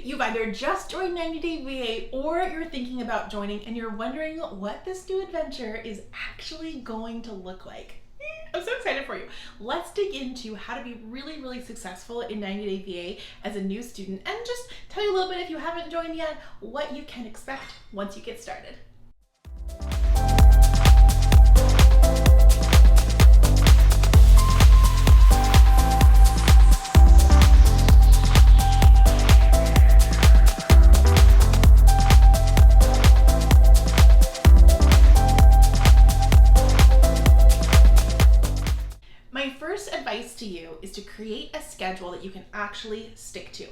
You've either just joined 90 Day VA or you're thinking about joining and you're wondering what this new adventure is actually going to look like. I'm so excited for you. Let's dig into how to be really, really successful in 90 Day VA as a new student and just tell you a little bit, if you haven't joined yet, what you can expect once you get started. Advice to you is to create a schedule that you can actually stick to.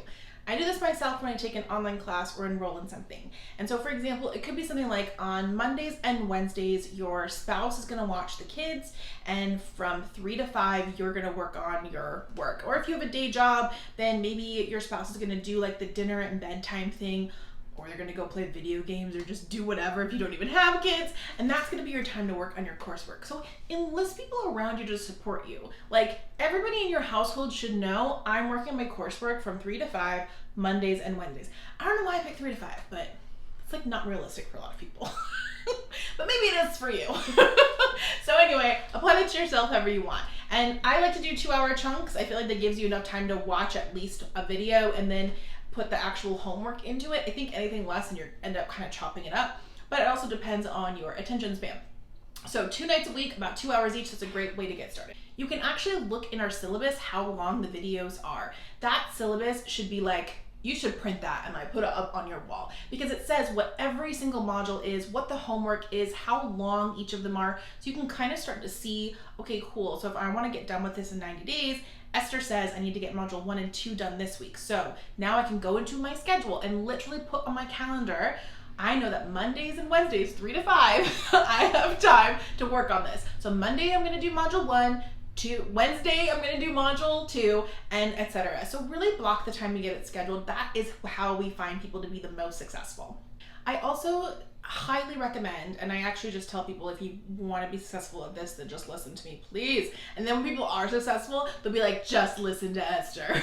I do this myself when I take an online class or enroll in something. And so for example, it could be something like on Mondays and Wednesdays, your spouse is gonna watch the kids, and from 3 to 5, you're gonna work on your work. Or if you have a day job, then maybe your spouse is gonna do like the dinner and bedtime thing, or they're gonna go play video games or just do whatever if you don't even have kids, and that's gonna be your time to work on your coursework. So enlist people around you to support you. Like, everybody in your household should know I'm working on my coursework from 3 to 5, Mondays and Wednesdays. I don't know why I picked 3 to 5, but it's like not realistic for a lot of people. But maybe it is for you. So anyway, apply that to yourself however you want. And I like to do 2-hour chunks. I feel like that gives you enough time to watch at least a video and then put the actual homework into it. I think anything less and you end up kind of chopping it up, but it also depends on your attention span. So 2 nights a week, about 2 hours each, that's a great way to get started. You can actually look in our syllabus how long the videos are. That syllabus should be like, you should print that and like put it up on your wall, because it says what every single module is, what the homework is, how long each of them are, so you can kind of start to see, okay, cool, so if I want to get done with this in 90 days, Esther says I need to get module 1 and 2 done this week. So now I can go into my schedule and literally put on my calendar, I know that Mondays and Wednesdays, 3 to 5, I have time to work on this. So Monday, I'm gonna do module 1, Wednesday, I'm gonna do module 2, and etc. So really block the time to get it scheduled. That is how we find people to be the most successful. I also highly recommend, and I actually just tell people, if you want to be successful at this, then just listen to me, please. And then when people are successful, they'll be like, just listen to Esther.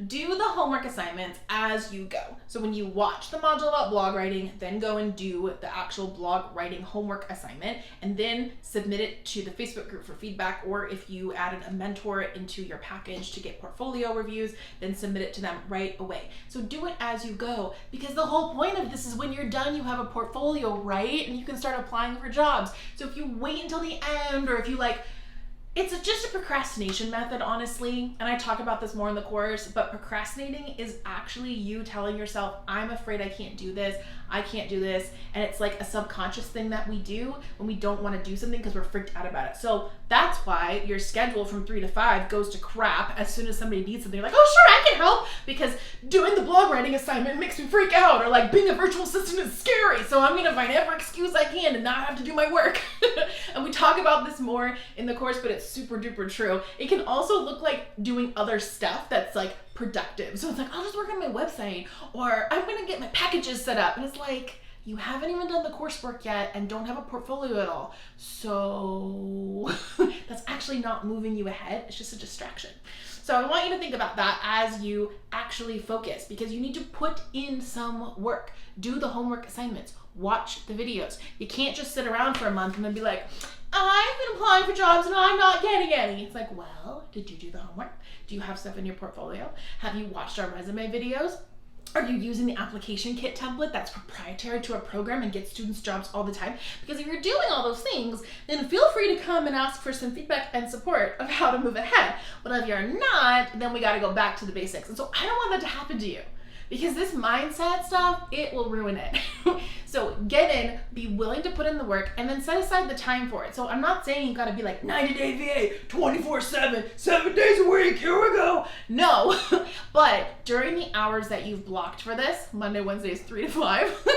Do the homework assignments as you go. So when you watch the module about blog writing, then go and do the actual blog writing homework assignment, and then submit it to the Facebook group for feedback, or if you added a mentor into your package to get portfolio reviews, then submit it to them right away. So do it as you go, because the whole point of this is when you're done, you have a portfolio, right? And you can start applying for jobs. So if you wait until the end, or if you it's just a procrastination method, honestly, and I talk about this more in the course, but procrastinating is actually you telling yourself, I'm afraid I can't do this, I can't do this, and it's like a subconscious thing that we do when we don't want to do something because we're freaked out about it. So that's why your schedule from 3 to 5 goes to crap as soon as somebody needs something. You're like, oh sure, I can help, because doing the blog writing assignment makes me freak out, or like being a virtual assistant is scary, so I'm gonna find every excuse I can to not have to do my work. And we talk about this more in the course, but it's super duper true. It can also look like doing other stuff that's like productive. So it's like, I'll just work on my website, or I'm gonna get my packages set up. And it's like, you haven't even done the coursework yet and don't have a portfolio at all. So that's actually not moving you ahead. It's just a distraction. So I want you to think about that as you actually focus, because you need to put in some work. Do the homework assignments, watch the videos. You can't just sit around for a month and then be like, I've been applying for jobs and I'm not getting any. It's like, well, did you do the homework? Do you have stuff in your portfolio? Have you watched our resume videos? Are you using the application kit template that's proprietary to our program and gets students jobs all the time? Because if you're doing all those things, then feel free to come and ask for some feedback and support of how to move ahead. But if you're not, then we got to go back to the basics. And so I don't want that to happen to you, because this mindset stuff, it will ruin it. So get in, be willing to put in the work, and then set aside the time for it. So I'm not saying you gotta be like 90 Day VA, 24/7, 7 days a week, here we go. No, but during the hours that you've blocked for this, Monday, Wednesdays, 3 to 5,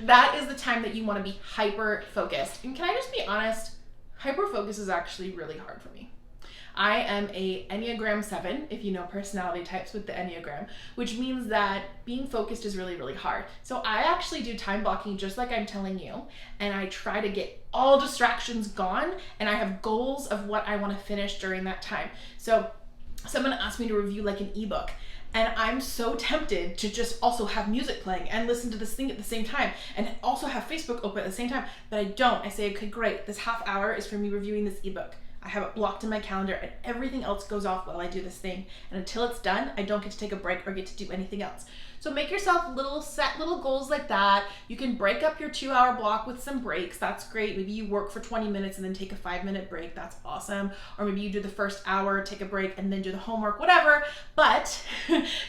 that is the time that you wanna be hyper focused. And can I just be honest, hyper focus is actually really hard for me. I am a Enneagram 7, if you know personality types with the Enneagram, which means that being focused is really, really hard. So I actually do time blocking just like I'm telling you, and I try to get all distractions gone, and I have goals of what I want to finish during that time. So someone asked me to review like an ebook, And I'm so tempted to just also have music playing and listen to this thing at the same time and also have Facebook open at the same time, but I don't. I say, okay, great. This half hour is for me reviewing this ebook. I have it blocked in my calendar and everything else goes off while I do this thing. And until it's done, I don't get to take a break or get to do anything else. So make yourself set little goals like that. You can break up your 2-hour block with some breaks. That's great. Maybe you work for 20 minutes and then take a 5-minute break. That's awesome. Or maybe you do the first hour, take a break, and then do the homework, whatever. But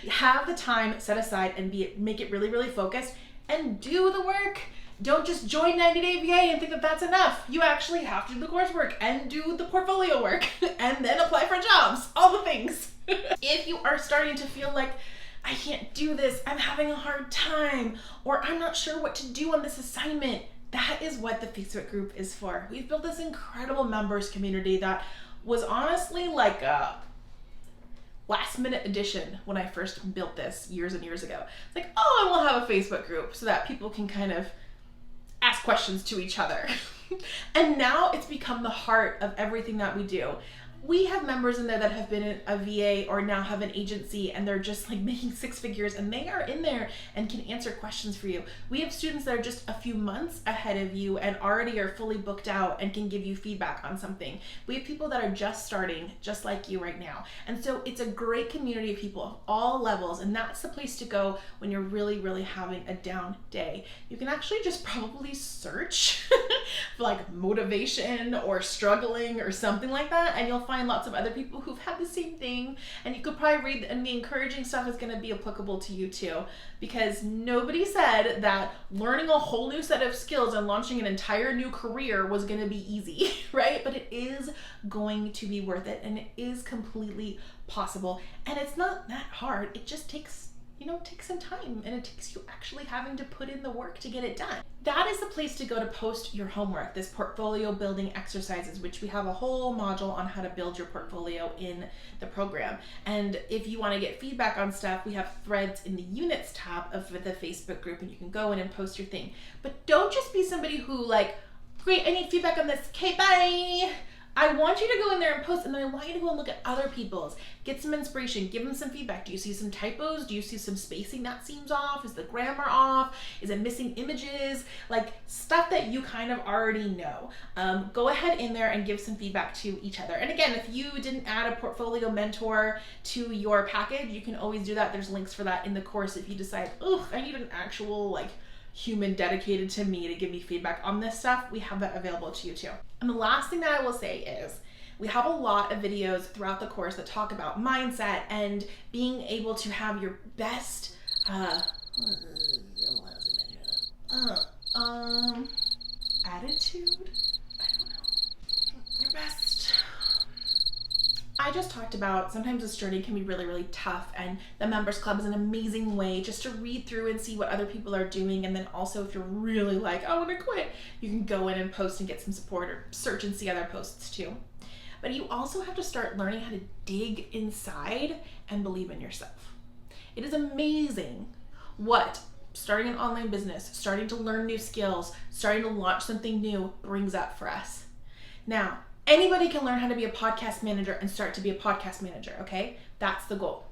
have the time set aside and make it really, really focused and do the work. Don't just join 90 Day VA and think that that's enough. You actually have to do the coursework and do the portfolio work and then apply for jobs, all the things. If you are starting to feel like, I can't do this, I'm having a hard time, or I'm not sure what to do on this assignment, that is what the Facebook group is for. We've built this incredible members community that was honestly like a last minute addition when I first built this years and years ago. It's like, oh, I will have a Facebook group so that people can kind of ask questions to each other. And now it's become the heart of everything that we do. We have members in there that have been in a VA or now have an agency and they're just like making 6 figures and they are in there and can answer questions for you. We have students that are just a few months ahead of you and already are fully booked out and can give you feedback on something. We have people that are just starting, just like you right now. And so it's a great community of people of all levels, and that's the place to go when you're really, really having a down day. You can actually just probably search for like motivation or struggling or something like that, and you'll find lots of other people who've had the same thing, and you could probably read, and the encouraging stuff is going to be applicable to you too, because nobody said that learning a whole new set of skills and launching an entire new career was going to be easy, right? But it is going to be worth it, and it is completely possible, and it's not that hard. It just takes some time, and it takes you actually having to put in the work to get it done. That is the place to go to post your homework, this portfolio building exercises, which we have a whole module on how to build your portfolio in the program. And if you want to get feedback on stuff, we have threads in the units tab of the Facebook group, and you can go in and post your thing. But don't just be somebody who like, great, I need feedback on this, okay, bye. I want you to go in there and post, and then I want you to go and look at other people's, get some inspiration, give them some feedback. Do you see some typos? Do you see some spacing that seems off? Is the grammar off? Is it missing images? Like stuff that you kind of already know. Go ahead in there and give some feedback to each other. And again, if you didn't add a portfolio mentor to your package, you can always do that. There's links for that in the course if you decide, oh, I need an actual like human dedicated to me to give me feedback on this stuff. We have that available to you too. And the last thing that I will say is we have a lot of videos throughout the course that talk about mindset and being able to have your best attitude. I don't know. Your best. I just talked about sometimes this journey can be really, really tough, and the Members Club is an amazing way just to read through and see what other people are doing. And then also if you're really like, I want to quit, you can go in and post and get some support, or search and see other posts too. But you also have to start learning how to dig inside and believe in yourself. It is amazing what starting an online business, starting to learn new skills, starting to launch something new brings up for us. Now, anybody can learn how to be a podcast manager and start to be a podcast manager, okay? That's the goal.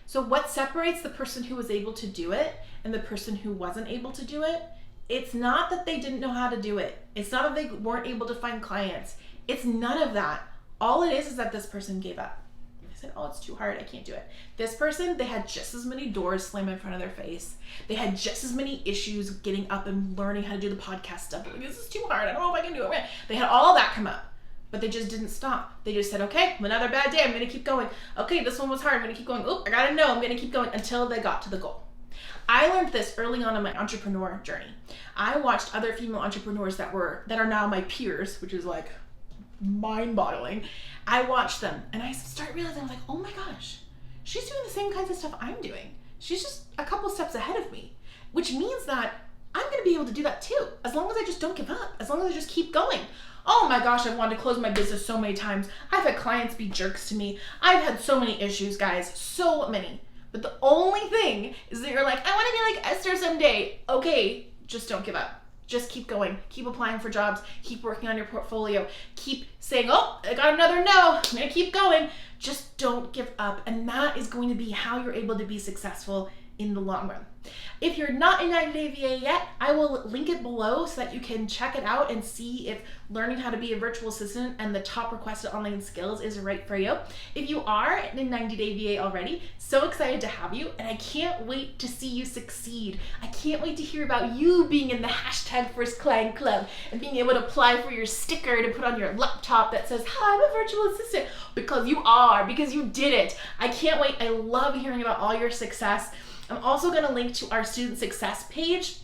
So what separates the person who was able to do it and the person who wasn't able to do it? It's not that they didn't know how to do it. It's not that they weren't able to find clients. It's none of that. All it is that this person gave up. They said, oh, it's too hard, I can't do it. This person, they had just as many doors slam in front of their face. They had just as many issues getting up and learning how to do the podcast stuff. Like, this is too hard, I don't know if I can do it. They had all of that come up. But they just didn't stop. They just said, okay, another bad day, I'm gonna keep going. Okay, this one was hard, I'm gonna keep going. Oh, I gotta know, I'm gonna keep going until they got to the goal. I learned this early on in my entrepreneur journey. I watched other female entrepreneurs that are now my peers, which is like mind-boggling. I watched them and I start realizing, I was like, oh my gosh, she's doing the same kinds of stuff I'm doing. She's just a couple steps ahead of me, which means that I'm gonna be able to do that too, as long as I just don't give up, as long as I just keep going. Oh my gosh, I've wanted to close my business so many times. I've had clients be jerks to me. I've had so many issues, guys, so many. But the only thing is that you're like, I want to be like Esther someday. Okay, just don't give up. Just keep going. Keep applying for jobs. Keep working on your portfolio. Keep saying, oh, I got another no. I'm going to keep going. Just don't give up, and that is going to be how you're able to be successful in the long run. If you're not in 90-day VA yet, I will link it below so that you can check it out and see if learning how to be a virtual assistant and the top requested online skills is right for you. If you are in 90-day VA already, so excited to have you, and I can't wait to see you succeed. I can't wait to hear about you being in the #FirstClient Club and being able to apply for your sticker to put on your laptop that says, "Hi, I'm a virtual assistant," because you are, because you did it. I can't wait. I love hearing about all your success. I'm also going to link to our student success page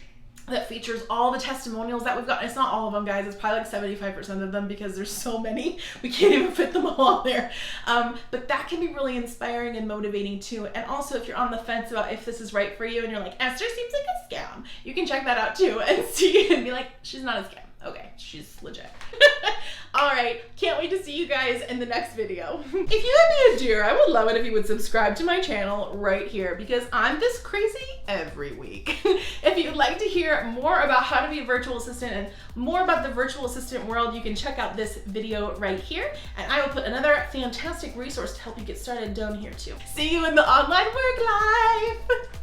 that features all the testimonials that we've got. It's not all of them, guys. It's probably like 75% of them because there's so many. We can't even fit them all on there. But that can be really inspiring and motivating too. And also, if you're on the fence about if this is right for you and you're like, Esther seems like a scam, you can check that out too and see and be like, she's not a scam. Okay, she's legit. All right, can't wait to see you guys in the next video. If you would be a dear, I would love it if you would subscribe to my channel right here because I'm this crazy every week. If you'd like to hear more about how to be a virtual assistant and more about the virtual assistant world, you can check out this video right here, and I will put another fantastic resource to help you get started down here too. See you in the online work life.